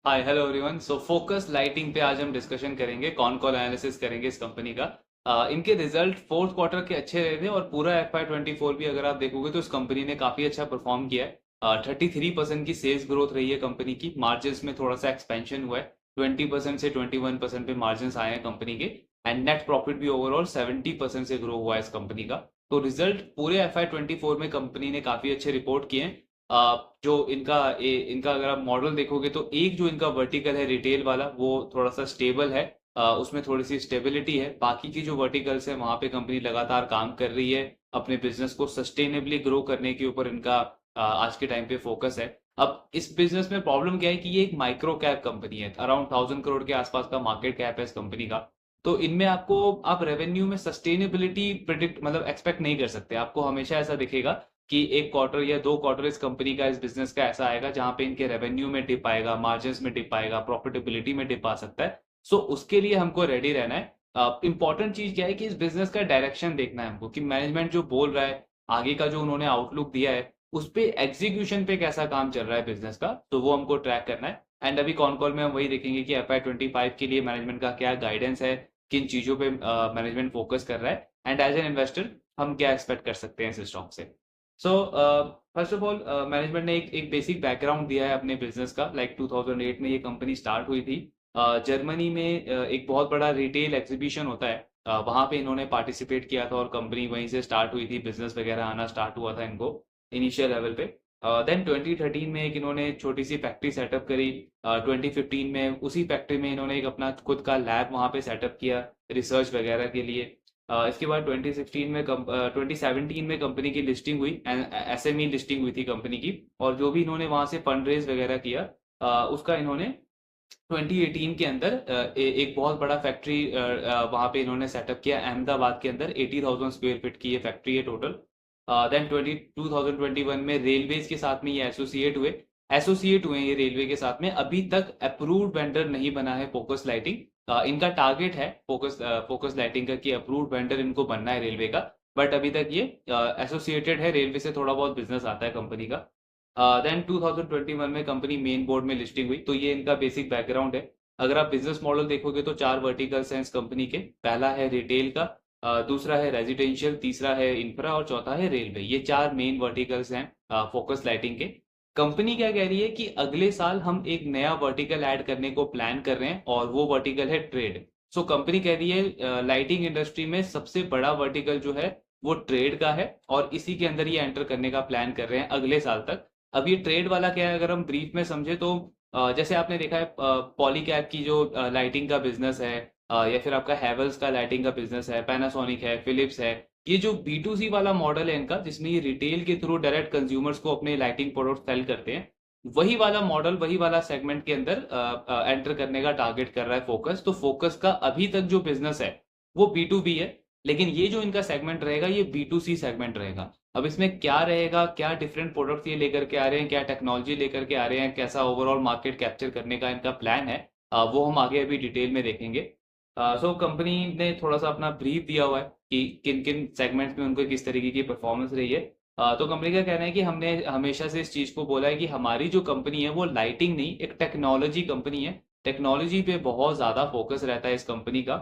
Hi hello everyone. So focus lighting पे आज हम डिस्कशन करेंगे, कौन कॉल एनालिसिस करेंगे इस कंपनी का। इनके रिजल्ट फोर्थ क्वार्टर के अच्छे रहे थे और पूरा FY24 भी अगर आप देखोगे तो इस कंपनी ने काफी अच्छा परफॉर्म किया है। 33% की सेल्स ग्रोथ रही है कंपनी की। मार्जिन में थोड़ा सा एक्सपेंशन हुआ है, 20% से 21% पे मार्जिन आए हैं कंपनी के। एंड नेट प्रॉफिट भी ओवरऑल 70% से ग्रो हुआ है इस कंपनी का। तो रिजल्ट पूरे FY24 में कंपनी ने काफी अच्छे रिपोर्ट किए हैं। जो इनका अगर आप मॉडल देखोगे तो एक जो इनका वर्टिकल है रिटेल वाला, वो थोड़ा सा स्टेबल है। उसमें थोड़ी सी स्टेबिलिटी है। बाकी की जो वर्टिकल्स है वहां पे कंपनी लगातार काम कर रही है। अपने बिजनेस को सस्टेनेबली ग्रो करने के ऊपर इनका आज के टाइम पे फोकस है। अब इस बिजनेस में प्रॉब्लम क्या है कि ये एक माइक्रो कैप कंपनी है। अराउंड 1000 करोड़ के आसपास का मार्केट कैप है इस कंपनी का। तो इनमें आपको आप रेवेन्यू में सस्टेनेबिलिटी प्रिडिक्ट मतलब एक्सपेक्ट नहीं कर सकते। आपको हमेशा ऐसा दिखेगा कि एक क्वार्टर या दो क्वार्टर इस कंपनी का, इस बिजनेस का ऐसा आएगा जहां पे इनके रेवेन्यू में डिप आएगा, मार्जिन में डिप आएगा, प्रॉफिटेबिलिटी में डिप आ सकता है। सो उसके लिए हमको रेडी रहना है। इंपॉर्टेंट चीज क्या है कि इस बिजनेस का डायरेक्शन देखना है हमको, कि मैनेजमेंट जो बोल रहा है, आगे का जो उन्होंने आउटलुक दिया है, उस पे एग्जीक्यूशन पे कैसा काम चल रहा है बिजनेस का, तो वो हमको ट्रैक करना है। एंड अभी कॉन कॉल में हम वही देखेंगे कि FY25 के लिए मैनेजमेंट का क्या गाइडेंस है, किन चीजों पे मैनेजमेंट फोकस कर रहा है, एंड एज एन इन्वेस्टर हम क्या एक्सपेक्ट कर सकते हैं इस स्टॉक से। So first of all management ने एक बेसिक बैकग्राउंड दिया है अपने बिजनेस का। लाइक 2008 में ये कंपनी स्टार्ट हुई थी। जर्मनी में एक बहुत बड़ा रिटेल एग्जीबिशन होता है, वहां पे इन्होंने पार्टिसिपेट किया था और कंपनी वहीं से स्टार्ट हुई थी। बिजनेस वगैरह आना स्टार्ट हुआ था इनको इनिशियल लेवल पे। देन 2013 में एक इन्होंने छोटी सी फैक्ट्री सेटअप करी। 2015 में उसी फैक्ट्री में इन्होंने एक अपना खुद का लैब वहां पे सेटअप किया रिसर्च वगैरह के लिए। इसके बाद 2017 में कंपनी की लिस्टिंग हुई, SME लिस्टिंग हुई थी कंपनी की। और जो भी इन्होंने वहां से फंड रेज वगैरह किया, उसका इन्होंने 2018 के अंदर एक बहुत बड़ा फैक्ट्री वहां पे इन्होंने सेटअप किया अहमदाबाद के अंदर। 80,000 स्क्वायर फीट की ये फैक्ट्री है टोटल। देन 2021 में रेलवेज के साथ में ये एसोसिएट हुए ये रेलवे के साथ में। अभी तक अप्रूव्ड वेंडर नहीं बना है फोकस लाइटिंग। इनका टारगेट है फोकस लाइटिंग का कि अप्रूव्ड वेंडर इनको बनना है रेलवे का। बट अभी तक ये एसोसिएटेड है रेलवे से, थोड़ा बहुत बिजनेस आता है कंपनी का। देन 2021 में कंपनी मेन बोर्ड में लिस्टिंग हुई। तो ये इनका बेसिक बैकग्राउंड है। अगर आप बिजनेस मॉडल देखोगे तो चार वर्टिकल्स हैं इस कंपनी के। पहला है रिटेल का, दूसरा है रेजिडेंशियल, तीसरा है इंफ्रा और चौथा है रेलवे। ये चार मेन वर्टिकल्स हैं फोकस लाइटिंग के। कंपनी क्या कह रही है कि अगले साल हम एक नया वर्टिकल ऐड करने को प्लान कर रहे हैं और वो वर्टिकल है ट्रेड। सो कंपनी कह रही है लाइटिंग इंडस्ट्री में सबसे बड़ा वर्टिकल जो है वो ट्रेड का है, और इसी के अंदर ये एंटर करने का प्लान कर रहे हैं अगले साल तक। अब ये ट्रेड वाला क्या है, अगर हम ब्रीफ में समझे तो जैसे आपने देखा है पॉलीकैब की जो लाइटिंग का बिजनेस है, या फिर आपका हैवेल्स का लाइटिंग का बिजनेस है, पैनासोनिक है, फिलिप्स है। ये जो B2C वाला मॉडल है इनका, जिसमें ये रिटेल के थ्रू डायरेक्ट कंज्यूमर्स को अपने लाइटिंग प्रोडक्ट सेल करते हैं, वही वाला मॉडल, वही वाला सेगमेंट के अंदर एंटर करने का टारगेट कर रहा है फोकस। तो फोकस का अभी तक जो बिजनेस है वो B2B है, लेकिन ये जो इनका सेगमेंट रहेगा ये B2C सेगमेंट रहेगा। अब इसमें क्या रहेगा, क्या डिफरेंट प्रोडक्ट्स ये लेकर के आ रहे हैं, क्या टेक्नोलॉजी लेकर के आ रहे हैं, कैसा ओवरऑल मार्केट कैप्चर करने का इनका प्लान है, वो हम आगे अभी डिटेल में देखेंगे। सो कंपनी ने थोड़ा सा अपना ब्रीफ दिया हुआ है कि किन किन सेगमेंट्स में उनको किस तरीके की परफॉर्मेंस रही है। तो कंपनी का कहना है कि हमने हमेशा से इस चीज को बोला है कि हमारी जो कंपनी है वो लाइटिंग नहीं, एक टेक्नोलॉजी कंपनी है। टेक्नोलॉजी पे बहुत ज्यादा फोकस रहता है इस कंपनी का।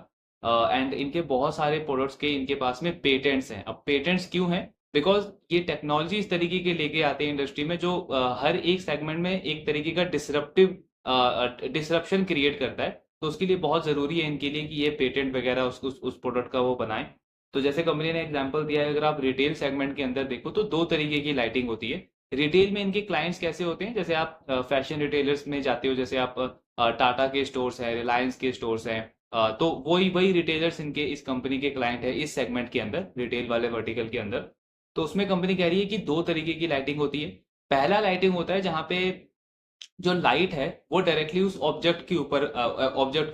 एंड इनके बहुत सारे प्रोडक्ट्स के इनके पास में पेटेंट्स हैं। अब पेटेंट्स क्यों हैं? बिकॉज ये टेक्नोलॉजी इस तरीके के लेके आते हैं इंडस्ट्री में जो हर एक सेगमेंट में एक तरीके का डिसरप्शन क्रिएट करता है। तो उसके लिए बहुत जरूरी है इनके लिए कि ये पेटेंट वगैरह उस प्रोडक्ट का वो बनाए। तो जैसे कंपनी ने एग्जांपल दिया है, अगर आप रिटेल सेगमेंट के अंदर देखो तो दो तरीके की लाइटिंग होती है। रिटेल में इनके क्लाइंट्स कैसे होते हैं, जैसे आप फैशन रिटेलर्स में जाते हो, जैसे आप टाटा के स्टोर्स हैं, रिलायंस के स्टोर्स हैं। तो वही वही रिटेलर्स इनके इस कंपनी के क्लाइंट है इस सेगमेंट के अंदर, रिटेल वाले वर्टिकल के अंदर। तो उसमें कंपनी कह रही है कि दो तरीके की लाइटिंग होती है। पहला लाइटिंग होता है जहां पे जो लाइट है वो डायरेक्टली उस ऑब्जेक्ट के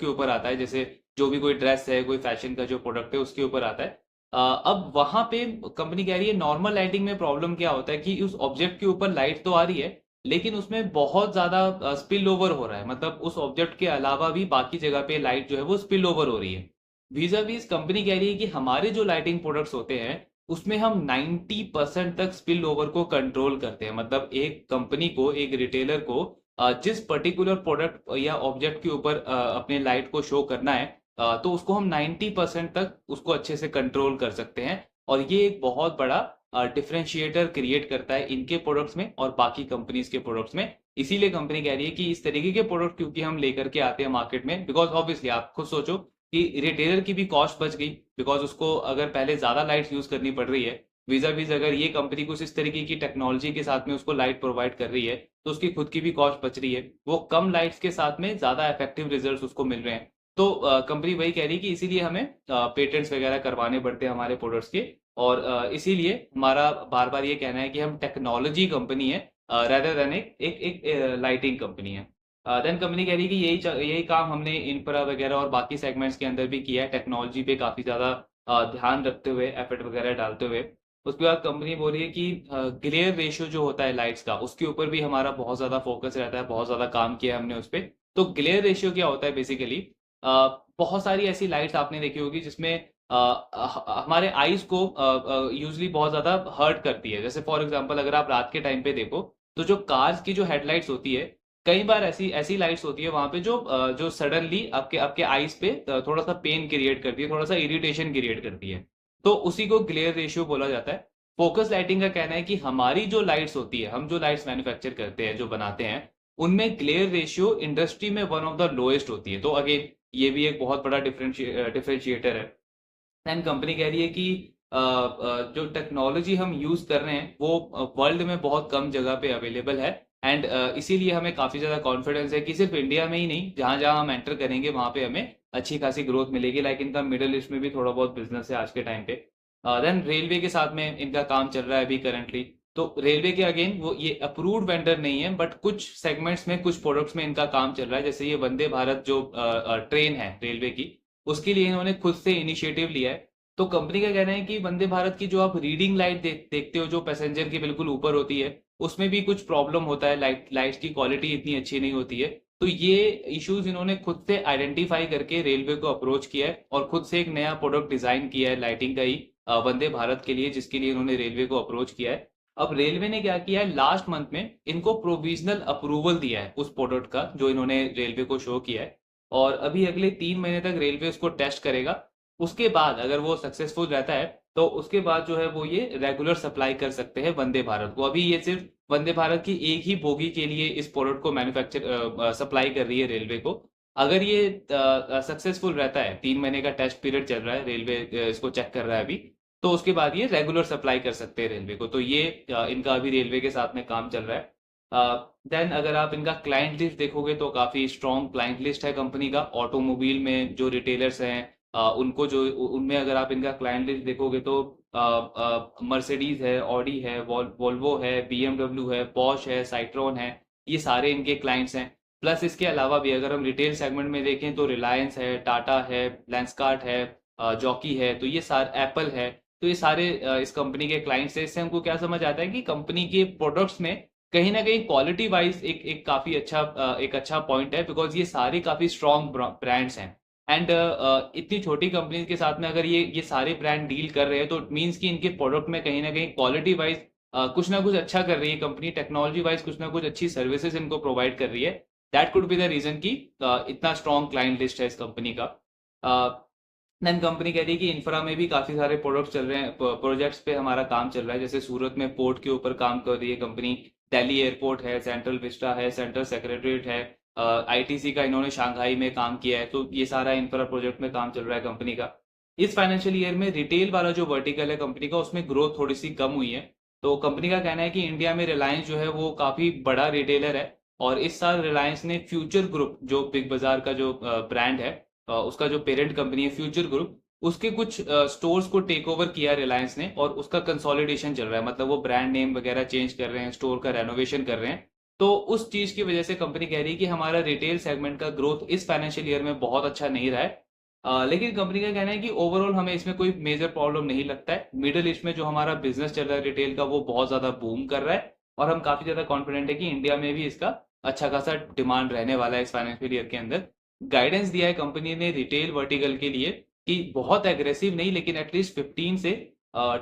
ऊपर आता है। जैसे जो भी कोई ड्रेस है, कोई फैशन का जो प्रोडक्ट है उसके ऊपर आता है। अब वहां पे कंपनी कह रही है नॉर्मल लाइटिंग में प्रॉब्लम क्या होता है कि उस ऑब्जेक्ट के ऊपर लाइट तो आ रही है, लेकिन उसमें बहुत ज्यादा स्पिल ओवर हो रहा है। मतलब उस ऑब्जेक्ट के अलावा भी बाकी जगह पे लाइट जो है वो स्पिल ओवर हो रही है। वीजा वीज कंपनी कह रही है कि हमारे जो लाइटिंग प्रोडक्ट्स होते हैं उसमें हम 90% तक स्पिल ओवर को कंट्रोल करते हैं। मतलब एक कंपनी को, एक रिटेलर को जिस पर्टिकुलर प्रोडक्ट या ऑब्जेक्ट के ऊपर अपने लाइट को शो करना है, तो उसको हम 90% तक उसको अच्छे से कंट्रोल कर सकते हैं। और ये एक बहुत बड़ा डिफरेंशिएटर क्रिएट करता है इनके प्रोडक्ट्स में और बाकी कंपनीज के प्रोडक्ट्स में। इसीलिए कंपनी कह रही है कि इस तरीके के प्रोडक्ट क्योंकि हम लेकर के आते हैं मार्केट में, बिकॉज ऑब्वियसली आप खुद सोचो कि रिटेलर की भी कॉस्ट बच गई, बिकॉज उसको अगर पहले ज्यादा लाइट्स यूज करनी पड़ रही है, वीजा वीज अगर ये कंपनी कुछ इस तरीके की टेक्नोलॉजी के साथ में उसको लाइट प्रोवाइड कर रही है, तो उसकी खुद की भी कॉस्ट बच रही है, वो कम लाइट्स के साथ में ज्यादा इफेक्टिव रिजल्ट्स उसको मिल रहे हैं। तो कंपनी वही कह रही है कि इसीलिए हमें पेटेंट्स वगैरह करवाने पड़ते हैं हमारे प्रोडक्ट्स के। और इसीलिए हमारा बार बार ये कहना है कि हम टेक्नोलॉजी कंपनी है रेदर देन एक लाइटिंग कंपनी है। देन कंपनी कह रही है कि यही काम हमने इंफ्रा वगैरह और बाकी सेगमेंट्स के अंदर भी किया है, टेक्नोलॉजी पे काफी ज्यादा ध्यान रखते हुए, एफर्ट वगैरह डालते हुए। उसके बाद कंपनी बोल रही है कि ग्लेयर रेशियो जो होता है लाइट्स का, उसके ऊपर भी हमारा बहुत ज्यादा फोकस रहता है, बहुत ज्यादा काम किया है हमने उस पर। तो ग्लेयर रेशियो क्या होता है बेसिकली, बहुत सारी ऐसी लाइट्स आपने देखी होगी जिसमें हमारे आईज को यूजली बहुत ज्यादा हर्ट करती है। जैसे फॉर एग्जांपल अगर आप रात के टाइम पे देखो, तो जो कार्स की जो हेडलाइट्स होती है, कई बार ऐसी ऐसी लाइट्स होती है वहां पे जो सडनली आपके आपके आईज पे थोड़ा सा पेन क्रिएट करती है, थोड़ा सा इरिटेशन क्रिएट करती है। तो उसी को ग्लेयर रेशियो बोला जाता है। फोकस लाइटिंग का कहना है कि हमारी जो लाइट्स होती है, हम जो लाइट्स मैन्युफैक्चर करते हैं, जो बनाते हैं, उनमें ग्लेयर रेशियो इंडस्ट्री में वन ऑफ द लोएस्ट होती है। तो अगेन ये भी एक बहुत बड़ा डिफरेंशिएटर है। एंड कंपनी कह रही है कि जो टेक्नोलॉजी हम यूज कर रहे हैं वो वर्ल्ड में बहुत कम जगह पे अवेलेबल है। एंड इसीलिए हमें काफी ज्यादा कॉन्फिडेंस है कि सिर्फ इंडिया में ही नहीं, जहां जहां हम एंटर करेंगे वहां पे हमें अच्छी खासी ग्रोथ मिलेगी। लाइक इनका मिडिल ईस्ट में भी थोड़ा बहुत बिजनेस है आज के टाइम पे। देन रेलवे के साथ में इनका काम चल रहा है अभी करंटली। तो रेलवे के अगेन वो ये अप्रूव्ड वेंडर नहीं है, बट कुछ सेगमेंट्स में, कुछ प्रोडक्ट्स में इनका काम चल रहा है। जैसे ये वंदे भारत जो ट्रेन है रेलवे की, उसके लिए इन्होंने खुद से इनिशिएटिव लिया है। तो कंपनी का कहना है कि वंदे भारत की जो आप रीडिंग लाइट देखते हो, जो पैसेंजर के बिल्कुल ऊपर होती है, उसमें भी कुछ प्रॉब्लम होता है, लाइट्स की क्वालिटी इतनी अच्छी नहीं होती है। तो ये इश्यूज इन्होंने खुद से आइडेंटिफाई करके रेलवे को अप्रोच किया है और खुद से एक नया प्रोडक्ट डिजाइन किया है लाइटिंग का ही वंदे भारत के लिए, जिसके लिए इन्होंने रेलवे को अप्रोच किया है। अब रेलवे ने क्या किया है, लास्ट मंथ में इनको प्रोविजनल अप्रूवल दिया है उस प्रोडक्ट का जो इन्होंने रेलवे को शो किया है। और अभी अगले 3 महीने तक रेलवे उसको टेस्ट करेगा। उसके बाद अगर वो सक्सेसफुल रहता है, तो उसके बाद जो है वो ये रेगुलर सप्लाई कर सकते हैं वंदे भारत को। अभी ये सिर्फ वंदे भारत की एक ही बोगी के लिए इस प्रोडक्ट को मैन्युफैक्चर सप्लाई कर रही है रेलवे को। अगर ये सक्सेसफुल रहता है, 3 महीने का टेस्ट पीरियड चल रहा है, रेलवे इसको चेक कर रहा है अभी, तो उसके बाद ये रेगुलर सप्लाई कर सकते हैं रेलवे को। तो ये इनका अभी रेलवे के साथ में काम चल रहा है। देन अगर आप इनका क्लाइंट लिस्ट देखोगे तो काफी स्ट्रॉन्ग क्लाइंट लिस्ट है कंपनी का। ऑटोमोबाइल में जो रिटेलर्स हैं, उनको जो उनमें अगर आप इनका क्लाइंट लिस्ट देखोगे तो मर्सिडीज है, ऑडी है, वोल्वो है, बीएमडब्ल्यू है, बॉश है, साइट्रॉन है, ये सारे इनके क्लाइंट्स हैं। प्लस इसके अलावा भी अगर हम रिटेल सेगमेंट में देखें तो रिलायंस है, टाटा है, लेंसकार्ट है, जॉकी है, तो ये सारे, एप्पल है, तो ये सारे इस कंपनी के क्लाइंट्स हैं। इससे हमको क्या समझ आता है कि कंपनी के प्रोडक्ट्स में कहीं ना कहीं क्वालिटी वाइज एक काफी अच्छा एक अच्छा पॉइंट है, बिकॉज ये सारे काफी स्ट्रॉन्ग ब्रांड्स हैं। एंड इतनी छोटी कंपनी के साथ में अगर ये सारे ब्रांड डील कर रहे हैं, तो इट मीन्स कि इनके प्रोडक्ट में कहीं ना कहीं क्वालिटी वाइज कुछ ना कुछ अच्छा कर रही है कंपनी, टेक्नोलॉजी वाइज कुछ ना कुछ अच्छी सर्विसेज इनको प्रोवाइड कर रही है। That could be the reason कि इतना स्ट्रॉन्ग क्लाइंट लिस्ट है इस कंपनी का। देन कंपनी कह रही है कि इंफ्रा में भी काफी सारे प्रोडक्ट्स चल रहे हैं, प्रोजेक्ट्स पे हमारा काम चल रहा है। जैसे सूरत में पोर्ट के ऊपर काम कर रही है कंपनी, दिल्ली एयरपोर्ट है, सेंट्रल विस्टा है, सेंट्रल सेक्रेटरीट है, आईटीसी का इन्होंने शंघाई में काम किया है। तो ये सारा इंफ्रा प्रोजेक्ट में काम चल रहा है कंपनी का। इस फाइनेंशियल ईयर में रिटेल वाला जो वर्टिकल है कंपनी का, उसमें ग्रोथ थोड़ी सी कम हुई है। तो कंपनी का कहना है कि इंडिया में रिलायंस जो है वो काफी बड़ा रिटेलर है, और इस साल रिलायंस ने फ्यूचर ग्रुप, जो बिग बाजार का जो ब्रांड है, उसका जो पेरेंट कंपनी है फ्यूचर ग्रुप, उसके कुछ स्टोर्स को टेक ओवर किया रिलायंस ने, और उसका कंसोलिडेशन चल रहा है। मतलब वो ब्रांड नेम वगैरह चेंज कर रहे हैं, स्टोर का रेनोवेशन कर रहे हैं। तो उस चीज की वजह से कंपनी कह रही है कि हमारा रिटेल सेगमेंट का ग्रोथ इस फाइनेंशियल ईयर में बहुत अच्छा नहीं रहा है। लेकिन कंपनी का कहना है कि ओवरऑल हमें इसमें कोई मेजर प्रॉब्लम नहीं लगता है। मिडिल ईस्ट में जो हमारा बिजनेस चल रहा है रिटेल का, वो बहुत ज्यादा बूम कर रहा है, और हम काफी ज्यादा कॉन्फिडेंट है कि इंडिया में भी इसका अच्छा खासा डिमांड रहने वाला है इस फाइनेंशियल ईयर के अंदर। गाइडेंस दिया है कंपनी ने रिटेल वर्टिकल के लिए कि बहुत एग्रेसिव नहीं, लेकिन एटलीस्ट 15 से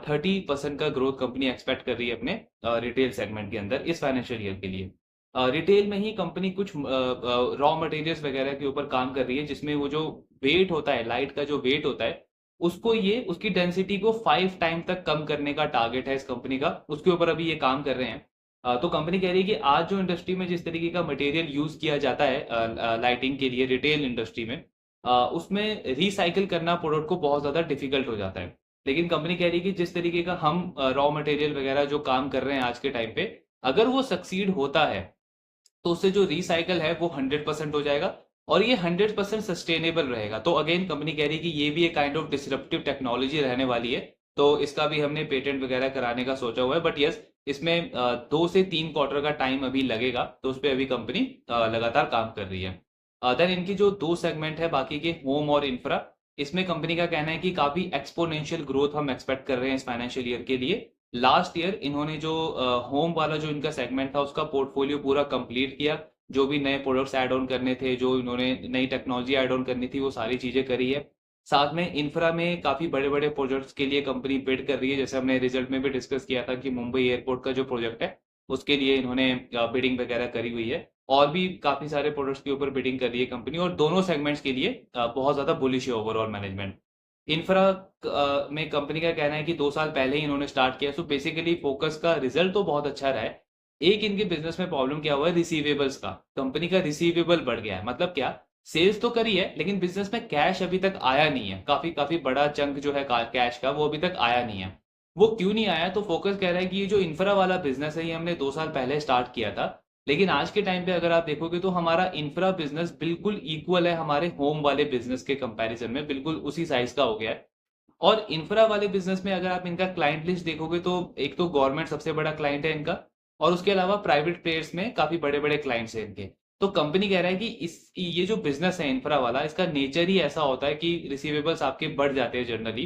30% का ग्रोथ कंपनी एक्सपेक्ट कर रही है अपने रिटेल सेगमेंट के अंदर इस फाइनेंशियल ईयर के लिए। रिटेल में ही कंपनी कुछ रॉ मटेरियल्स वगैरह के ऊपर काम कर रही है, जिसमें वो जो वेट होता है, लाइट का जो वेट होता है, उसको ये उसकी डेंसिटी को 5 टाइम तक कम करने का टारगेट है इस कंपनी का। उसके ऊपर अभी ये काम कर रहे हैं। तो कंपनी कह रही है कि आज जो इंडस्ट्री में जिस तरीके का मटेरियल यूज किया जाता है लाइटिंग के लिए रिटेल इंडस्ट्री में, उसमें रिसाइकिल करना प्रोडक्ट को बहुत ज्यादा डिफिकल्ट हो जाता है। लेकिन कंपनी कह रही है कि जिस तरीके का हम रॉ मटेरियल वगैरह जो काम कर रहे हैं आज के टाइम पे, अगर वो सक्सीड होता है तो उससे जो रिसाइकल है वो 100% हो जाएगा, और ये 100% सस्टेनेबल रहेगा। तो अगेन कंपनी कह रही है कि ये भी एक काइंड ऑफ डिसरप्टिव टेक्नोलॉजी रहने वाली है। तो इसका भी हमने पेटेंट वगैरह कराने का सोचा हुआ है, बट यस, इसमें 2 से 3 क्वार्टर का टाइम अभी लगेगा, तो उस पर अभी कंपनी लगातार काम कर रही है। देन इनकी जो 2 सेगमेंट है बाकी के, होम और इंफ्रा, इसमें कंपनी का कहना है कि काफी एक्सपोनेंशियल ग्रोथ हम एक्सपेक्ट कर रहे हैं इस फाइनेंशियल ईयर के लिए। लास्ट ईयर इन्होंने जो होम वाला जो इनका सेगमेंट था उसका पोर्टफोलियो पूरा कंप्लीट किया। जो भी नए प्रोडक्ट्स ऐड ऑन करने थे, जो इन्होंने नई टेक्नोलॉजी ऐड ऑन करनी थी, वो सारी चीजें करी है। साथ में इंफ्रा में काफी बड़े बड़े प्रोजेक्ट्स के लिए कंपनी बिड कर रही है, जैसे हमने रिजल्ट में भी डिस्कस किया था कि मुंबई एयरपोर्ट का जो प्रोजेक्ट है उसके लिए इन्होंने बिडिंग वगैरह करी हुई है। और भी काफी सारे प्रोडक्ट्स के ऊपर बिडिंग कर रही है कंपनी, और दोनों सेगमेंट्स के लिए बहुत ज्यादा बुलिश है ओवरऑल मैनेजमेंट। इंफ्रा में कंपनी का कहना है कि 2 साल पहले ही इन्होंने स्टार्ट किया, सो बेसिकली फोकस का रिजल्ट तो बहुत अच्छा रहा है। एक इनके बिजनेस में प्रॉब्लम क्या हुआ है, रिसीवेबल्स का। कंपनी का रिसीवेबल बढ़ गया है, मतलब क्या, सेल्स तो करी है लेकिन बिजनेस में कैश अभी तक आया नहीं है। काफी काफी बड़ा चंक जो है कैश का, वो अभी तक आया नहीं है। वो क्यों नहीं आया, तो फोकस कह रहा है कि ये जो इंफ्रा वाला बिजनेस है ये हमने 2 साल पहले स्टार्ट किया था, लेकिन आज के टाइम पे अगर आप देखोगे तो हमारा इंफ्रा बिजनेस बिल्कुल इक्वल है हमारे होम वाले बिजनेस के कंपैरिजन में, बिल्कुल उसी साइज का हो गया है। और इंफ्रा वाले बिजनेस में अगर आप इनका क्लाइंट लिस्ट देखोगे तो एक तो गवर्नमेंट सबसे बड़ा क्लाइंट है इनका, और उसके अलावा प्राइवेट प्लेयर्स में काफी बड़े बड़े क्लाइंट्स हैं इनके। तो कंपनी कह रहा है कि इस ये जो बिजनेस है इंफ्रा वाला, इसका नेचर ही ऐसा होता है कि रिसीवेबल्स आपके बढ़ जाते हैं जनरली।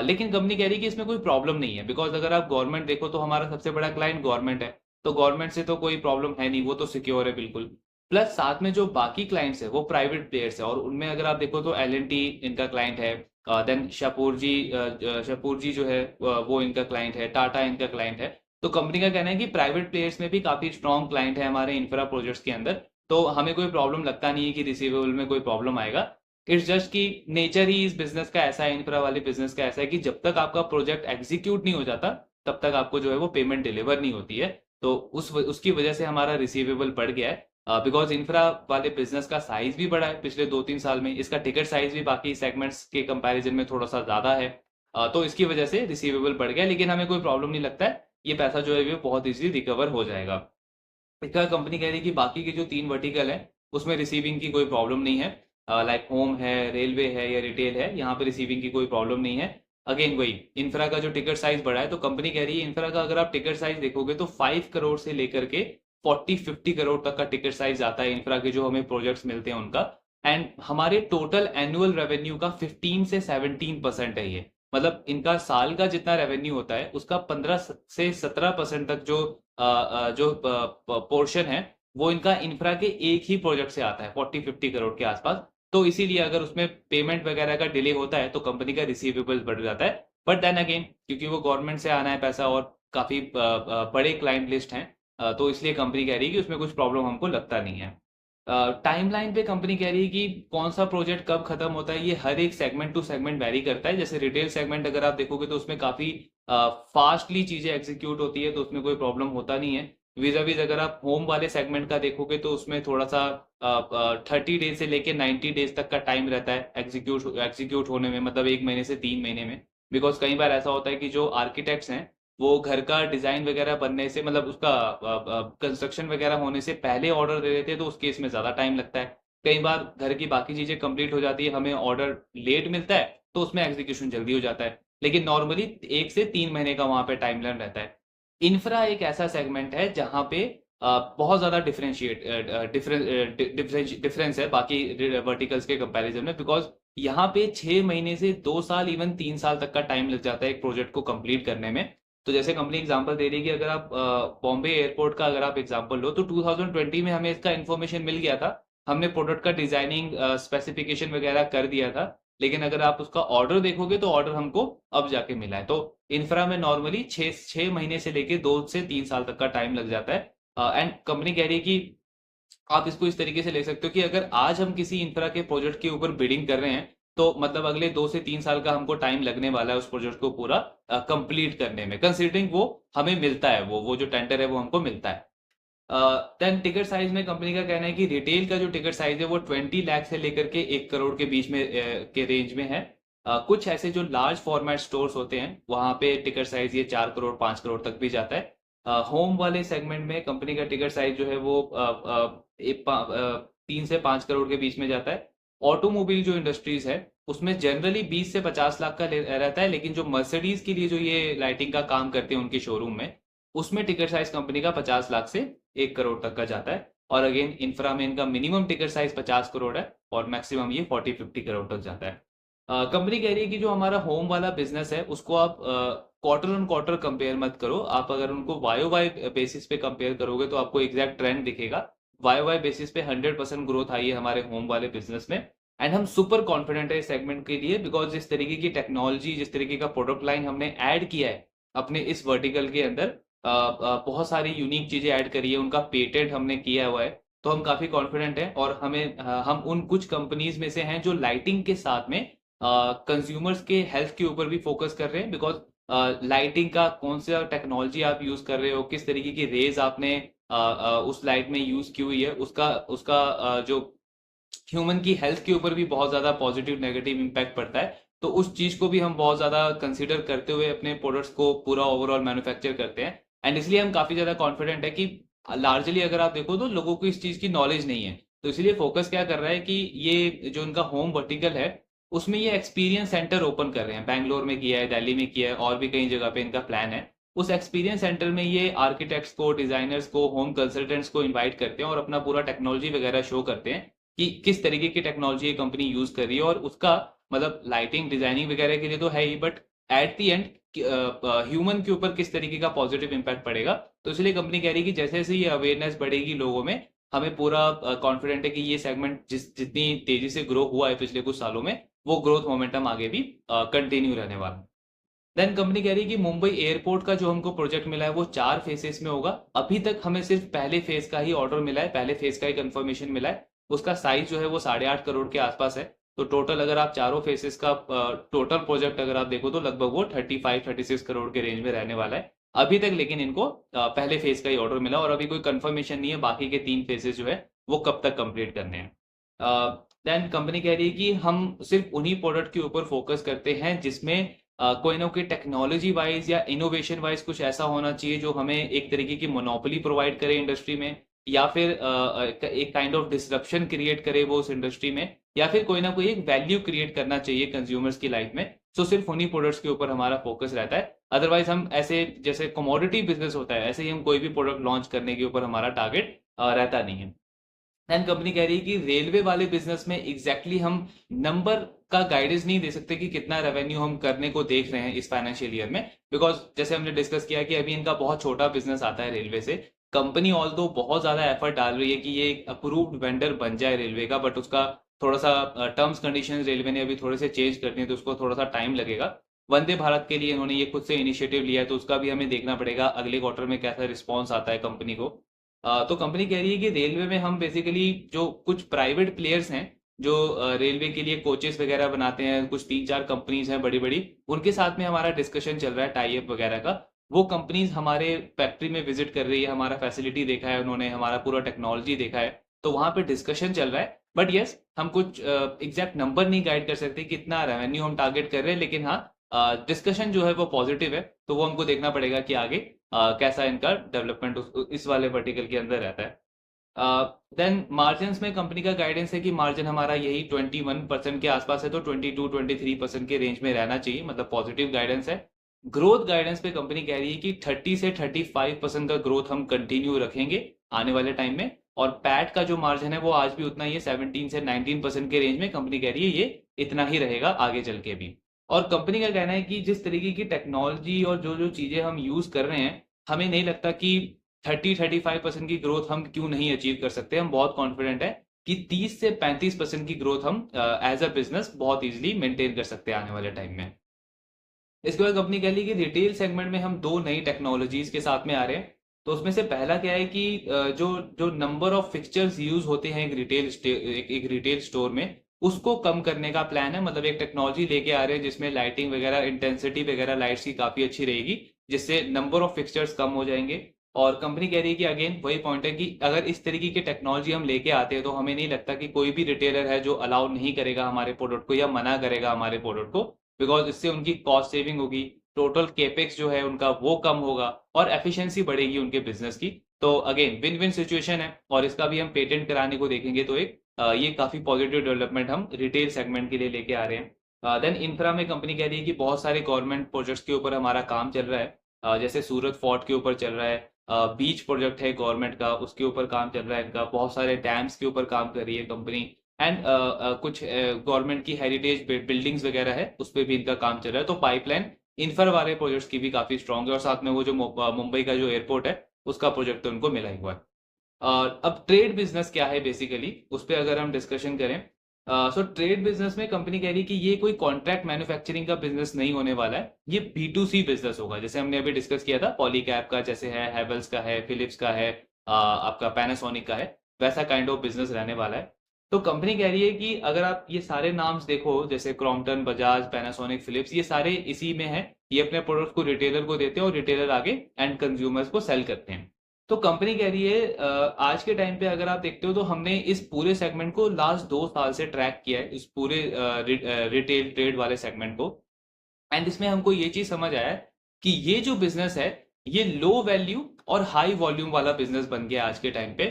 लेकिन कंपनी कह रही है कि इसमें कोई प्रॉब्लम नहीं है, बिकॉज अगर आप गवर्नमेंट देखो तो हमारा सबसे बड़ा क्लाइंट गवर्नमेंट है, तो गवर्नमेंट से तो कोई प्रॉब्लम है नहीं, वो तो सिक्योर है बिल्कुल। प्लस साथ में जो बाकी क्लाइंट्स है वो प्राइवेट प्लेयर्स है, और उनमें अगर आप देखो तो L&T इनका क्लाइंट है। देन शपूर जी जो है वो इनका क्लाइंट है, टाटा इनका क्लाइंट है। तो कंपनी का कहना है कि प्राइवेट प्लेयर्स में भी काफी स्ट्रॉन्ग क्लाइंट है हमारे इंफ्रा प्रोजेक्ट्स के अंदर। तो हमें कोई प्रॉब्लम लगता नहीं है कि रिसीवेबल में कोई प्रॉब्लम आएगा। इट्स जस्ट कि नेचर ही इस बिजनेस का ऐसा है, इंफ्रा वाले बिजनेस का ऐसा है कि जब तक आपका प्रोजेक्ट एग्जीक्यूट नहीं हो जाता तब तक आपको जो है वो पेमेंट डिलीवर नहीं होती है। तो उसकी वजह से हमारा रिसीवेबल बढ़ गया है, बिकॉज इंफ्रा वाले बिजनेस का साइज भी बढ़ा है पिछले 2-3 साल में। इसका टिकट साइज भी बाकी सेगमेंट्स के कंपैरिजन में थोड़ा सा ज्यादा है। तो इसकी वजह से रिसीवेबल बढ़ गया, लेकिन हमें कोई प्रॉब्लम नहीं लगता है, ये पैसा जो है वो बहुत इजीली रिकवर हो जाएगा। इसका कंपनी कह रही है कि बाकी के जो 3 वर्टिकल है उसमें रिसीविंग की कोई प्रॉब्लम नहीं है। लाइक होम है, रेलवे है या रिटेल है, यहाँ पे रिसीविंग की कोई प्रॉब्लम नहीं है। अगेन वही, इंफ्रा का जो टिकट साइज बढ़ा है, तो कंपनी कह रही है इंफ्रा का अगर आप टिकट साइज देखोगे तो 5 करोड़ से लेकर के 40-50 करोड़ तक का टिकट साइज आता है इंफ्रा के जो हमें प्रोजेक्ट्स मिलते हैं उनका। एंड हमारे टोटल एनुअल रेवेन्यू का 15 से 17% है ये। मतलब इनका साल का जितना रेवेन्यू होता है उसका 15 से 17% तक जो पोर्शन है वो इनका इंफ्रा के एक ही प्रोजेक्ट से आता है, 40-50 करोड़ के आसपास। तो इसीलिए अगर उसमें पेमेंट वगैरह का डिले होता है तो कंपनी का रिसीवेबल बढ़ जाता है। बट देन अगेन, क्योंकि वो गवर्नमेंट से आना है पैसा और काफी बड़े क्लाइंट लिस्ट हैं, तो इसलिए कंपनी कह रही है कि उसमें कुछ प्रॉब्लम हमको लगता नहीं है। टाइमलाइन पे कंपनी कह रही है कि कौन सा प्रोजेक्ट कब खत्म होता है ये हर एक सेगमेंट टू सेगमेंट वेरी करता है। जैसे रिटेल सेगमेंट अगर आप देखोगे तो उसमें काफी फास्टली चीजें एग्जीक्यूट होती है, तो उसमें कोई प्रॉब्लम होता नहीं है। विजाविज अगर आप होम वाले सेगमेंट का देखोगे तो उसमें थोड़ा सा 30 डेज से लेके 90 डेज तक का टाइम रहता है एग्जीक्यूट होने में, मतलब 1 महीने से 3 महीने में। बिकॉज कई बार ऐसा होता है कि जो आर्किटेक्ट्स हैं वो घर का डिजाइन वगैरह बनने से, मतलब उसका कंस्ट्रक्शन वगैरह होने से पहले ऑर्डर दे देते हैं, तो उस केस में ज्यादा टाइम लगता है। कई बार घर की बाकी चीजें कंप्लीट हो जाती है, हमें ऑर्डर लेट मिलता है, तो उसमें एग्जीक्यूशन जल्दी हो जाता है। लेकिन नॉर्मली 1 से 3 महीने का वहां पे टाइमलाइन रहता है। इंफ्रा एक ऐसा सेगमेंट है जहां पे बहुत ज्यादा डिफरेंस है बाकी वर्टिकल्स के कंपैरिजन में, बिकॉज यहाँ पे 6 महीने से 2 साल, इवन 3 साल तक का टाइम लग जाता है एक प्रोजेक्ट को कंप्लीट करने में। तो जैसे कंपनी एग्जांपल दे रही है कि अगर आप बॉम्बे एयरपोर्ट का अगर आप एग्जांपल लो तो 2020 में हमें इसका इन्फॉर्मेशन मिल गया था, हमने प्रोडक्ट का डिजाइनिंग स्पेसिफिकेशन वगैरह कर दिया था। लेकिन अगर आप उसका ऑर्डर देखोगे तो ऑर्डर हमको अब जाके मिला है। तो इंफ्रा में नॉर्मली 6 महीने से लेके 2 से 3 साल तक का टाइम लग जाता है एंड कंपनी कह रही है कि आप इसको इस तरीके से ले सकते हो कि अगर आज हम किसी इंफ्रा के प्रोजेक्ट के ऊपर बिडिंग कर रहे हैं तो मतलब अगले 2 से 3 साल का हमको टाइम लगने वाला है उस प्रोजेक्ट को पूरा कंप्लीट करने में, कंसिडरिंग वो हमें मिलता है, वो जो टेंडर है वो हमको मिलता है। देन टिकट साइज में कंपनी का कहना है कि रिटेल का जो टिकट साइज है वो 20 लाख से लेकर के 1 करोड़ के बीच में के रेंज में है। कुछ ऐसे जो लार्ज फॉर्मेट स्टोर्स होते हैं वहां पे टिकट साइज ये 4 करोड़ 5 करोड़ तक भी जाता है। होम वाले सेगमेंट में कंपनी का टिकट साइज जो है वो 3 से 5 करोड़ के बीच में जाता है। ऑटोमोबाइल जो इंडस्ट्रीज है उसमें जनरली 20 से 50 लाख का रहता है, लेकिन जो मर्सिडीज के लिए जो ये लाइटिंग का काम करते हैं उनके शोरूम में, उसमें टिकट साइज कंपनी का 50 लाख से 1 करोड़ तक का जाता है। और अगेन इंफ्रा में इनका मिनिमम टिकट साइज 50 करोड़ है और मैक्सिमम ये 40-50 करोड़ तक जाता है। कंपनी कह रही है कि जो हमारा होम वाला बिजनेस है उसको आप क्वार्टर ऑन क्वार्टर कंपेयर मत करो, आप अगर उनको वाई वाई बेसिस पे कंपेयर करोगे तो आपको एग्जैक्ट ट्रेंड दिखेगा। वाई वाई बेसिस पे 100% ग्रोथ आई है हमारे होम वाले बिजनेस में। एंड हम सुपर कॉन्फिडेंट है इस सेगमेंट के लिए, बिकॉज जिस तरीके की टेक्नोलॉजी, जिस तरीके का प्रोडक्ट लाइन हमने ऐड किया है अपने इस वर्टिकल के अंदर, बहुत सारी यूनिक चीजें ऐड करी है, उनका पेटेंट हमने किया हुआ है, तो हम काफी कॉन्फिडेंट हैं। और हम उन कुछ कंपनीज में से हैं जो लाइटिंग के साथ में कंज्यूमर्स के हेल्थ के ऊपर भी फोकस कर रहे हैं। बिकॉज लाइटिंग का कौन सा टेक्नोलॉजी आप यूज कर रहे हो, किस तरीके की रेज आपने उस लाइट में यूज की हुई है, उसका उसका जो ह्यूमन की हेल्थ के ऊपर भी बहुत ज्यादा पॉजिटिव नेगेटिव इम्पैक्ट पड़ता है। तो उस चीज को भी हम बहुत ज्यादा कंसीडर करते हुए अपने प्रोडक्ट्स को पूरा ओवरऑल मैन्युफैक्चर करते हैं। एंड इसलिए हम काफी ज्यादा कॉन्फिडेंट है कि लार्जली अगर आप देखो तो लोगों को इस चीज की नॉलेज नहीं है, तो इसलिए फोकस क्या कर रहा है कि ये जो उनका होम वर्टिकल है उसमें ये एक्सपीरियंस सेंटर ओपन कर रहे हैं। बैंगलोर में किया है, दिल्ली में किया है, और भी कई जगह पे इनका प्लान है। उस एक्सपीरियंस सेंटर में ये आर्किटेक्ट्स को, डिजाइनर्स को, होम कंसल्टेंट्स को इनवाइट करते हैं और अपना पूरा टेक्नोलॉजी वगैरह शो करते हैं कि किस तरीके की टेक्नोलॉजी ये कंपनी यूज कर रही है। और उसका मतलब लाइटिंग डिजाइनिंग वगैरह के लिए तो है ही, but at the end human के ऊपर किस तरीके का पॉजिटिव इम्पैक्ट पड़ेगा। तो इसलिए कंपनी कह रही है कि जैसे जैसे ये अवेयरनेस बढ़ेगी लोगों में, हमें पूरा कॉन्फिडेंट है कि ये सेगमेंट जितनी तेजी से ग्रो हुआ है पिछले कुछ सालों में, वो ग्रोथ मोमेंटम आगे भी कंटिन्यू रहने वाला है। देन कंपनी कह रही है कि मुंबई एयरपोर्ट का जो हमको प्रोजेक्ट मिला है वो 4 फेजेस में होगा। अभी तक हमें सिर्फ पहले फेज का ही ऑर्डर मिला है, पहले फेज का ही कंफर्मेशन मिला है। उसका साइज जो है वो 8.5 करोड़ के आसपास है। तो टोटल अगर आप चारों फेजेस का टोटल प्रोजेक्ट अगर आप देखो तो लगभग वो 35-36 करोड़ के रेंज में रहने वाला है अभी तक। लेकिन इनको पहले फेज का ही ऑर्डर मिला और अभी कोई कंफर्मेशन नहीं है बाकी के 3 फेजेस जो है वो कब तक कंप्लीट करने हैं। देन कंपनी कह रही है कि हम सिर्फ उन्हीं प्रोडक्ट के ऊपर फोकस करते हैं जिसमें कोई ना कोई टेक्नोलॉजी वाइज या इनोवेशन वाइज कुछ ऐसा होना चाहिए जो हमें एक तरीके की मोनोपोली प्रोवाइड करे इंडस्ट्री में, या फिर एक काइंड ऑफ डिसरप्शन क्रिएट करे वो उस इंडस्ट्री में, या फिर कोई ना कोई एक वैल्यू क्रिएट करना चाहिए कंज्यूमर्स की लाइफ में। तो सिर्फ उन्हीं प्रोडक्ट्स के ऊपर हमारा फोकस रहता है। अदरवाइज हम ऐसे जैसे कमोडिटी बिजनेस होता है ऐसे ही हम कोई भी प्रोडक्ट लॉन्च करने के ऊपर हमारा टारगेट रहता नहीं है। एंड कंपनी कह रही है कि रेलवे वाले बिजनेस में एग्जैक्टली हम नंबर का गाइडेंस नहीं दे सकते कि कितना रेवेन्यू हम करने को देख रहे हैं इस फाइनेंशियल ईयर में, बिकॉज जैसे हमने डिस्कस किया कि अभी इनका बहुत छोटा बिजनेस आता है रेलवे से। कंपनी ऑल दो बहुत ज्यादा एफर्ट डाल रही है कि ये एक अप्रूव्ड वेंडर बन जाए रेलवे का, बट उसका थोड़ा सा टर्म्स कंडीशन रेलवे ने अभी थोड़े से चेंज करनी है, तो उसको थोड़ा सा टाइम लगेगा। वंदे भारत के लिए इन्होंने ये खुद से इनिशिएटिव लिया है, तो उसका भी हमें देखना पड़ेगा अगले क्वार्टर में कैसा रिस्पॉन्स आता है कंपनी को। तो कंपनी कह रही है कि रेलवे में हम बेसिकली जो कुछ प्राइवेट प्लेयर्स हैं जो रेलवे के लिए कोचेस वगैरह बनाते हैं, कुछ 3-4 कंपनीज हैं बड़ी बड़ी, उनके साथ में हमारा डिस्कशन चल रहा है टाई अप वगैरह का। वो कंपनीज हमारे फैक्ट्री में विजिट कर रही है, हमारा फैसिलिटी देखा है उन्होंने, हमारा पूरा टेक्नोलॉजी देखा है, तो वहां पे डिस्कशन चल रहा है। बट यस, हम कुछ एग्जैक्ट नंबर नहीं गाइड कर सकते कितना रेवेन्यू हम टारगेट कर रहे हैं, लेकिन हाँ डिस्कशन जो है वो पॉजिटिव है, तो वो हमको देखना पड़ेगा कि आगे कैसा इनका डेवलपमेंट इस वाले वर्टिकल के अंदर रहता है। देन मार्जिन में कंपनी का गाइडेंस है कि मार्जिन हमारा यही 21% के आसपास है, तो 22-23% के रेंज में रहना चाहिए, मतलब पॉजिटिव गाइडेंस है। ग्रोथ गाइडेंस पे कंपनी कह रही है कि 30 से 35% का ग्रोथ हम कंटिन्यू रखेंगे आने वाले टाइम में। और पैट का जो मार्जिन है वो आज भी उतना ही है, 17 से 19% के रेंज में कंपनी कह रही है ये इतना ही रहेगा आगे चल के भी। और कंपनी का कहना है कि जिस तरीके की टेक्नोलॉजी और जो जो चीजें हम यूज कर रहे हैं, हमें नहीं लगता कि 30-35% की ग्रोथ हम क्यों नहीं अचीव कर सकते। हम बहुत कॉन्फिडेंट है कि 30 से 35% की ग्रोथ हम एज अ बिजनेस बहुत इजीली मेंटेन कर सकते हैं आने वाले टाइम में। इसके बाद कंपनी कह ली कि रिटेल सेगमेंट में हम 2 नई टेक्नोलॉजीज के साथ में आ रहे हैं। तो उसमें से पहला क्या है कि जो जो नंबर ऑफ फिक्सचर्स यूज होते हैं एक रिटेल स्टोर में, उसको कम करने का प्लान है। मतलब एक टेक्नोलॉजी लेके आ रहे हैं जिसमें लाइटिंग वगैरह, इंटेंसिटी वगैरह लाइट्स की काफी अच्छी रहेगी, जिससे नंबर ऑफ फिक्सचर्स कम हो जाएंगे। और कंपनी कह रही है कि अगेन वही पॉइंट है कि अगर इस तरीके की टेक्नोलॉजी हम लेके आते हैं तो हमें नहीं लगता कि कोई भी रिटेलर है जो अलाउ नहीं करेगा हमारे प्रोडक्ट को या मना करेगा हमारे प्रोडक्ट को, बिकॉज इससे उनकी कॉस्ट सेविंग होगी, टोटल केपेक्स जो है उनका वो कम होगा और एफिशिएंसी बढ़ेगी उनके बिजनेस की। तो अगेन विन विन सिचुएशन है, और इसका भी हम पेटेंट कराने को देखेंगे तो ये काफी पॉजिटिव डेवलपमेंट हम रिटेल सेगमेंट के लिए लेके आ रहे हैं। देन इंफ्रा में कंपनी कह रही है कि बहुत सारे गवर्नमेंट प्रोजेक्ट्स के ऊपर हमारा काम चल रहा है। जैसे सूरत फोर्ट के ऊपर चल रहा है, बीच प्रोजेक्ट है गवर्नमेंट का, उसके ऊपर काम चल रहा है इनका, बहुत सारे डैम्स के ऊपर काम कर रही है कंपनी, एंड कुछ गवर्नमेंट की हेरिटेज बिल्डिंग्स वगैरह है उस पर भी इनका काम चल रहा है। तो पाइपलाइन इंफ्रा वाले प्रोजेक्ट्स की भी काफी स्ट्रांग है, और साथ में वो जो मुंबई का जो एयरपोर्ट है उसका प्रोजेक्ट तो उनको मिला ही हुआ है। और अब ट्रेड बिजनेस क्या है बेसिकली, उस पर अगर हम डिस्कशन करें, सो ट्रेड बिजनेस में कंपनी कह रही है कि ये कोई कॉन्ट्रैक्ट मैन्युफैक्चरिंग का बिजनेस नहीं होने वाला है, ये B2C बिजनेस होगा। जैसे हमने अभी डिस्कस किया था पॉलीकैब का, जैसे है हैवेल्स का है, फिलिप्स का है, आपका पैनासोनिक का है, वैसा काइंड ऑफ बिजनेस रहने वाला है। तो कंपनी कह रही है कि अगर आप ये सारे नाम्स देखो, जैसे क्रॉम्पटन, बजाज, पैनासोनिक, फिलिप्स, ये सारे इसी में है। ये अपने प्रोडक्ट को रिटेलर को देते हैं और रिटेलर आगे एंड कंज्यूमर्स को सेल करते हैं। तो कंपनी कह रही है आज के टाइम पे अगर आप देखते हो तो हमने इस पूरे सेगमेंट को लास्ट 2 साल से ट्रैक किया है, इस पूरे रिटेल ट्रेड वाले सेगमेंट को। एंड इसमें हमको ये चीज समझ आया है कि ये जो बिजनेस है ये लो वैल्यू और हाई वॉल्यूम वाला बिजनेस बन गया आज के टाइम पे।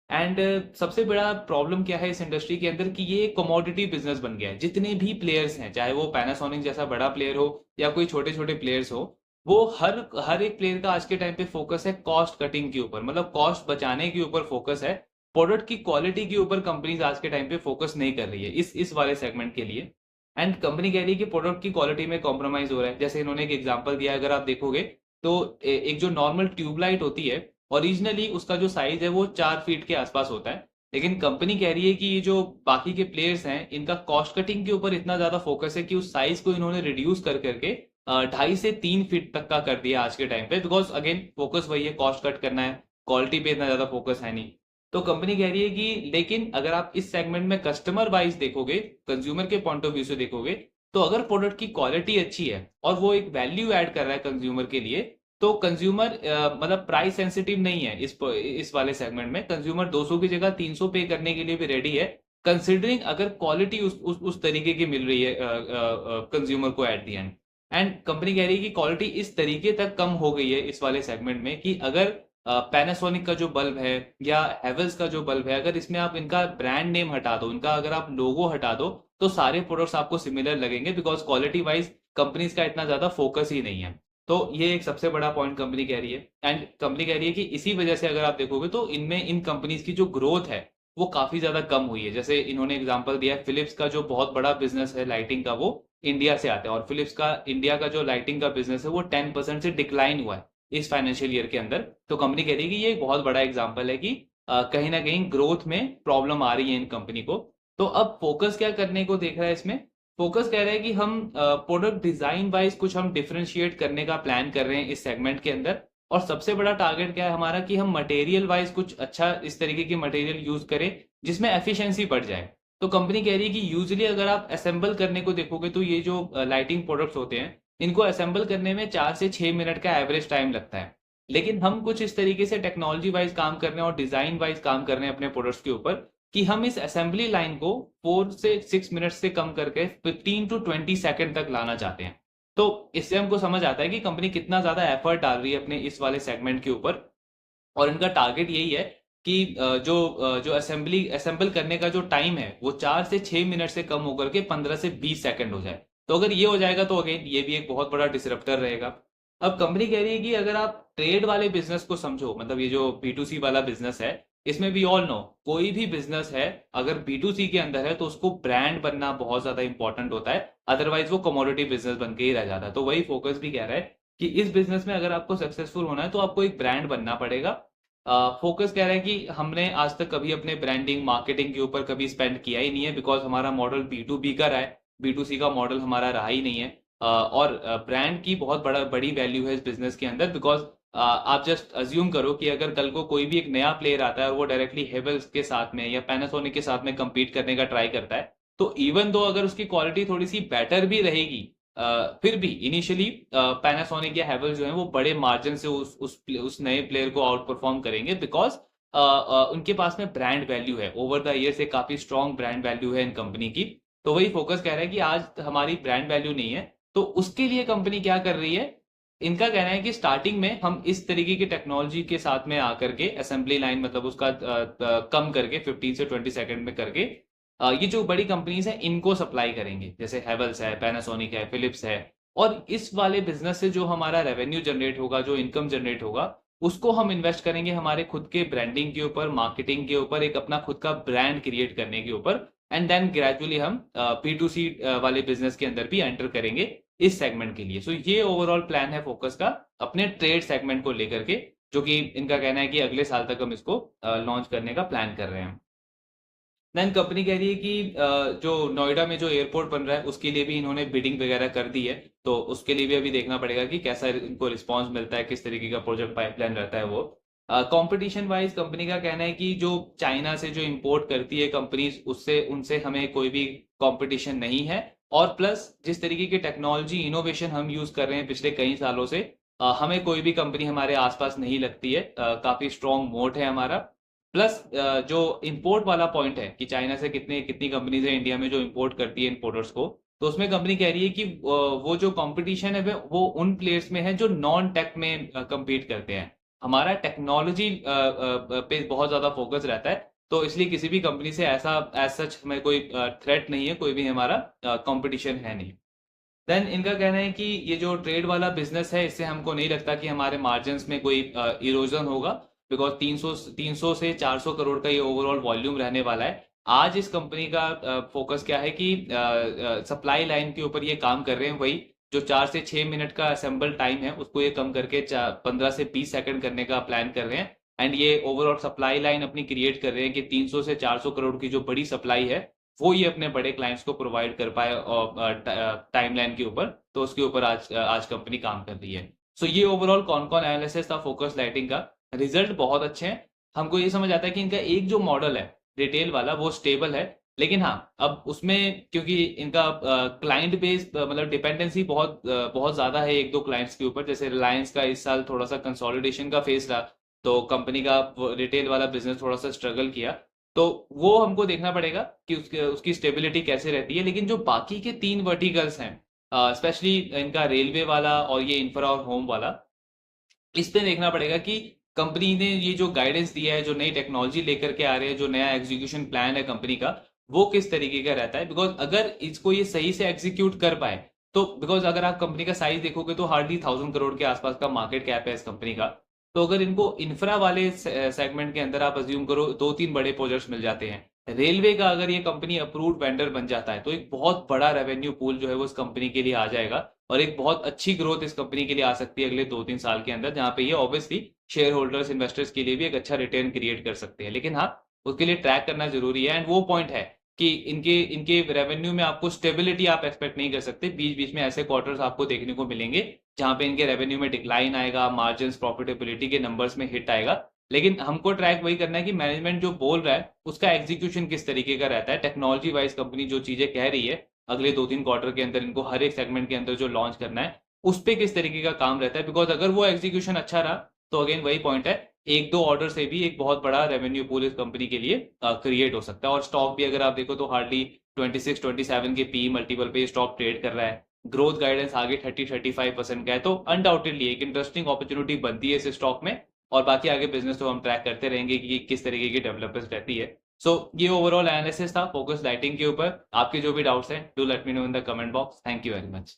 एंड सबसे बड़ा प्रॉब्लम क्या है इस इंडस्ट्री के अंदर कि ये कमोडिटी बिजनेस बन गया है। जितने भी प्लेयर्स हैं, चाहे वो पैनासोनिक जैसा बड़ा प्लेयर हो या कोई छोटे छोटे प्लेयर्स हो, वो हर हर एक प्लेयर का आज के टाइम पे फोकस है कॉस्ट कटिंग के ऊपर, मतलब कॉस्ट बचाने के ऊपर फोकस है। प्रोडक्ट की क्वालिटी के ऊपर कंपनीज आज के टाइम पे फोकस नहीं कर रही है इस वाले सेगमेंट के लिए। एंड कंपनी कह रही है कि प्रोडक्ट की क्वालिटी में कॉम्प्रोमाइज हो रहा है। जैसे इन्होंने एक एग्जांपल दिया, अगर आप देखोगे तो एक जो नॉर्मल ट्यूबलाइट होती है, ओरिजिनली उसका जो साइज है वो 4 फीट के आसपास होता है, लेकिन कंपनी कह रही है कि ये जो बाकी के प्लेयर्स हैं इनका कॉस्ट कटिंग के ऊपर इतना ज्यादा फोकस है कि उस साइज को इन्होंने रिड्यूस कर करके 2.5 से 3 फीट तक का कर दिया आज के टाइम पे, बिकॉज अगेन फोकस वही है, कॉस्ट कट करना है, क्वालिटी पे इतना ज्यादा फोकस है नहीं। तो कंपनी कह रही है कि लेकिन अगर आप इस सेगमेंट में कस्टमर वाइज देखोगे, कंज्यूमर के पॉइंट ऑफ व्यू से देखोगे, तो अगर प्रोडक्ट की क्वालिटी अच्छी है और वो एक वैल्यू ऐड कर रहा है कंज्यूमर के लिए, तो कंज्यूमर मतलब प्राइस सेंसिटिव नहीं है इस वाले सेगमेंट में। कंज्यूमर 200 की जगह 300 पे करने के लिए भी रेडी है, कंसिडरिंग अगर क्वालिटी उस तरीके की मिल रही है कंज्यूमर को at the and. And company कह रही है कि क्वालिटी इस तरीके तक कम हो गई है इस वाले सेगमेंट में कि अगर पैनासोनिक का जो बल्ब है या हेवल्स का जो बल्ब है, अगर इसमें आप इनका ब्रांड नेम हटा दो, इनका अगर आप लोगो हटा दो, तो सारे प्रोडक्ट्स आपको सिमिलर लगेंगे, बिकॉज क्वालिटी वाइज कंपनीज का इतना ज्यादा फोकस ही नहीं है। तो ये एक सबसे बड़ा पॉइंट कंपनी कह रही है। एंड कंपनी कह रही है कि इसी वजह से अगर आप देखोगे तो इनमें इन कंपनीज की जो ग्रोथ है वो काफी ज्यादा कम हुई है। जैसे इन्होंने एग्जांपल दिया, फिलिप्स का जो बहुत बड़ा बिजनेस है लाइटिंग का, वो इंडिया से आता है, और फिलिप्स का इंडिया का जो लाइटिंग का बिजनेस है वो 10% से डिक्लाइन हुआ है इस फाइनेंशियल ईयर के अंदर। तो कंपनी कह रही है कि ये एक बहुत बड़ा एग्जाम्पल है कि कहीं ना कहीं ग्रोथ में प्रॉब्लम आ रही है इन कंपनी को। तो अब फोकस क्या करने को देख रहा है इसमें, फोकस कह रहा है कि हम प्रोडक्ट डिजाइन वाइज कुछ हम डिफरेंशिएट करने का प्लान कर रहे हैं इस सेगमेंट के अंदर। और सबसे बड़ा टारगेट क्या है हमारा कि हम मटेरियल वाइज कुछ अच्छा इस तरीके की मटेरियल यूज करें जिसमें एफिशिएंसी बढ़ जाए। तो कंपनी कह रही है कि यूजुअली अगर आप असेंबल करने को देखोगे तो ये जो लाइटिंग प्रोडक्ट्स होते हैं इनको असेंबल करने में 4 से 6 मिनट का एवरेज टाइम लगता है। लेकिन हम कुछ इस तरीके से टेक्नोलॉजी वाइज काम कर रहे हैं और डिजाइन वाइज काम कर रहे हैं अपने प्रोडक्ट्स के ऊपर कि हम इस असेंबली लाइन को 4 से 6 मिनट से कम करके 15 to 20 सेकंड तक लाना चाहते हैं। तो इससे हमको समझ आता है कि कंपनी कितना ज्यादा एफर्ट डाल रही है अपने इस वाले सेगमेंट के ऊपर। और इनका टारगेट यही है कि जो असेंबल करने का जो टाइम है वो 4 से 6 मिनट से कम होकर के 15 से 20 सेकंड हो जाए। तो अगर ये हो जाएगा तो अगेन ये भी एक बहुत बड़ा डिसरप्टर रहेगा। अब कंपनी कह रही है कि अगर आप ट्रेड वाले बिजनेस को समझो, मतलब ये जो B2C वाला बिजनेस है, इसमें भी ऑल नो कोई भी बिजनेस है अगर B2C के अंदर है तो उसको ब्रांड बनना बहुत ज्यादा इंपॉर्टेंट होता है, अदरवाइज वो कमोडिटी बिजनेस बन के ही रह जाता है। तो वही फोकस भी कह रहा है कि इस बिजनेस में अगर आपको सक्सेसफुल होना है तो आपको एक ब्रांड बनना पड़ेगा। फोकस कह रहा है कि हमने आज तक कभी अपने ब्रांडिंग मार्केटिंग के ऊपर कभी स्पेंड किया ही नहीं है, बिकॉज हमारा मॉडल B2B का रहा है, B2C का मॉडल हमारा रहा ही नहीं है। और ब्रांड की बहुत बड़ी वैल्यू है इस बिजनेस के अंदर, बिकॉज आप जस्ट अज्यूम करो कि अगर कल को कोई भी एक नया प्लेयर आता है और वो डायरेक्टली हेवल्स के साथ में या पैनासोनिक के साथ में compete करने का ट्राई करता है, तो इवन दो अगर उसकी क्वालिटी थोड़ी सी बेटर भी रहेगी, फिर भी इनिशियली पैनासोनिक या हेवल्स जो है वो बड़े मार्जिन से उस नए प्लेयर को आउट परफॉर्म करेंगे, बिकॉज उनके पास में ब्रांड वैल्यू है, ओवर द ईयर से काफी स्ट्रॉन्ग ब्रांड वैल्यू है इन कंपनी की। तो वही फोकस कह रहा है कि आज हमारी ब्रांड वैल्यू नहीं है, तो उसके लिए कंपनी क्या कर रही है, इनका कहना है कि स्टार्टिंग में हम इस तरीके की टेक्नोलॉजी के साथ में आकर के असेंबली लाइन मतलब उसका कम करके 15 से 20 सेकंड में करके ये जो बड़ी कंपनीज हैं इनको सप्लाई करेंगे, जैसे हेवल्स है, पैनासोनिक है, फिलिप्स है। और इस वाले बिजनेस से जो हमारा रेवेन्यू जनरेट होगा, जो इनकम जनरेट होगा, उसको हम इन्वेस्ट करेंगे हमारे खुद के ब्रांडिंग के ऊपर, मार्केटिंग के ऊपर, एक अपना खुद का ब्रांड क्रिएट करने के ऊपर। एंड देन ग्रेजुअली हम P2C वाले बिजनेस के अंदर भी एंटर करेंगे इस सेगमेंट के लिए। सो ये ओवरऑल प्लान है फोकस का अपने ट्रेड सेगमेंट को लेकर के, जो कि इनका कहना है कि अगले साल तक हम इसको लॉन्च करने का प्लान कर रहे हैं। देन कंपनी कह रही है कि जो नोएडा में जो एयरपोर्ट बन रहा है उसके लिए भी इन्होंने बिडिंग वगैरह कर दी है, तो उसके लिए भी अभी देखना पड़ेगा कि कैसा इनको रिस्पॉन्स मिलता है, किस तरीके का प्रोजेक्ट पाइपलाइन रहता है वो। कंपटीशन वाइज कंपनी का कहना है कि जो चाइना से जो इंपोर्ट करती है कंपनीज, उससे उनसे हमें कोई भी कंपटीशन नहीं है। और प्लस जिस तरीके की टेक्नोलॉजी इनोवेशन हम यूज कर रहे हैं पिछले कई सालों से, हमें कोई भी कंपनी हमारे आसपास नहीं लगती है, काफी स्ट्रॉन्ग मोट है हमारा। प्लस जो इंपोर्ट वाला पॉइंट है कि चाइना से कितनी कंपनीज है इंडिया में जो इंपोर्ट करती है इंपोर्टर्स को, तो उसमें कंपनी कह रही है कि वो जो कंपटीशन है वो उन प्लेयर्स में है जो नॉन टेक में compete करते हैं। हमारा टेक्नोलॉजी पे बहुत ज्यादा फोकस रहता है, तो इसलिए किसी भी कंपनी से ऐसा एज सच हमें कोई थ्रेट नहीं है, कोई भी हमारा कंपटीशन है नहीं। देन इनका कहना है कि ये जो ट्रेड वाला बिजनेस है इससे हमको नहीं लगता कि हमारे मार्जिन में कोई इरोजन होगा, बिकॉज 300 से 400 करोड़ का ये ओवरऑल वॉल्यूम रहने वाला है। आज इस कंपनी का फोकस क्या है कि सप्लाई लाइन के ऊपर ये काम कर रहे हैं, वही जो 4 से 6 मिनट का असेंबल टाइम है उसको ये कम करके 15 से 20 सेकंड करने का प्लान कर रहे हैं। एंड ये ओवरऑल सप्लाई लाइन अपनी क्रिएट कर रहे हैं कि 300 से 400 करोड़ की जो बड़ी सप्लाई है वो ये अपने बड़े क्लाइंट्स को प्रोवाइड कर पाए टाइमलाइन के ऊपर। तो उसके ऊपर आज कंपनी काम कर रही है। सो ये ओवरऑल कौन कौन एनालिसिस था फोकस लाइटिंग का। रिजल्ट बहुत अच्छे हैं। हमको ये समझ आता है कि इनका एक जो मॉडल है रिटेल वाला वो स्टेबल है, लेकिन हाँ अब उसमें क्योंकि इनका क्लाइंट बेस मतलब डिपेंडेंसी बहुत ज्यादा है एक दो क्लाइंट्स के ऊपर, जैसे रिलायंस का इस साल थोड़ा सा कंसोलिडेशन का फेस रहा, तो कंपनी का रिटेल वाला बिजनेस थोड़ा सा स्ट्रगल किया। तो वो हमको देखना पड़ेगा कि उसकी स्टेबिलिटी कैसे रहती है। लेकिन जो बाकी के 3 वर्टिकल्स हैं, स्पेशली इनका रेलवे वाला और ये इंफ्रा और होम वाला, इस पे देखना पड़ेगा कि कंपनी ने ये जो गाइडेंस दिया है, जो नई टेक्नोलॉजी लेकर के आ रहे हैं, जो नया एग्जीक्यूशन प्लान है कंपनी का, वो किस तरीके का रहता है। बिकॉज अगर इसको ये सही से एग्जीक्यूट कर पाए, तो बिकॉज अगर आप कंपनी का साइज देखोगे तो हार्डली 1000 करोड़ के आसपास का मार्केट कैप है इस कंपनी का। तो अगर इनको इंफ्रा वाले सेगमेंट के अंदर आप अज्यूम करो 2-3 बड़े प्रोजेक्ट्स मिल जाते हैं, रेलवे का अगर ये कंपनी अप्रूव्ड वेंडर बन जाता है, तो एक बहुत बड़ा रेवेन्यू पूल जो है वो इस कंपनी के लिए आ जाएगा और एक बहुत अच्छी ग्रोथ इस कंपनी के लिए आ सकती है अगले 2-3 साल के अंदर, जहां पे ये ऑब्वियसली शेयर होल्डर्स इन्वेस्टर्स के लिए भी एक अच्छा रिटर्न क्रिएट कर सकते हैं। लेकिन हाँ, उसके लिए ट्रैक करना जरूरी है। एंड वो पॉइंट है कि इनके इनके रेवेन्यू में आपको स्टेबिलिटी आप एक्सपेक्ट नहीं कर सकते। बीच बीच में ऐसे क्वार्टर्स आपको देखने को मिलेंगे जहां पे इनके रेवेन्यू में डिक्लाइन आएगा, मार्जिन प्रॉफिटेबिलिटी के नंबर्स में हिट आएगा। लेकिन हमको ट्रैक वही करना है कि मैनेजमेंट जो बोल रहा है उसका एग्जीक्यूशन किस तरीके का रहता है। टेक्नोलॉजी वाइज कंपनी जो चीजें कह रही है अगले 2-3 क्वार्टर के अंदर इनको हर एक सेगमेंट के अंदर जो लॉन्च करना है, उस पे किस तरीके का काम रहता है। बिकॉज अगर वो एग्जीक्यूशन अच्छा रहा तो अगेन वही पॉइंट है, एक दो ऑर्डर से भी एक बहुत बड़ा रेवेन्यू पूल इस कंपनी के लिए क्रिएट हो सकता है। और स्टॉक भी अगर आप देखो तो हार्डली 26-27 के पी मल्टीपल पे स्टॉक ट्रेड कर रहा है। ग्रोथ गाइडेंस आगे 30-35% का है, तो अनडाउटेडली एक इंटरेस्टिंग अपॉर्चुनिटी बनती है इस स्टॉक में। और बाकी आगे बिजनेस तो हम ट्रैक करते रहेंगे कि किस तरीके की डेवलपमेंट रहती है। सो ये ओवरऑल एनालिसिस था फोकस लाइटिंग के ऊपर। आपके जो भी डाउट्स हैं do let me know in the comment box. Thank you very much.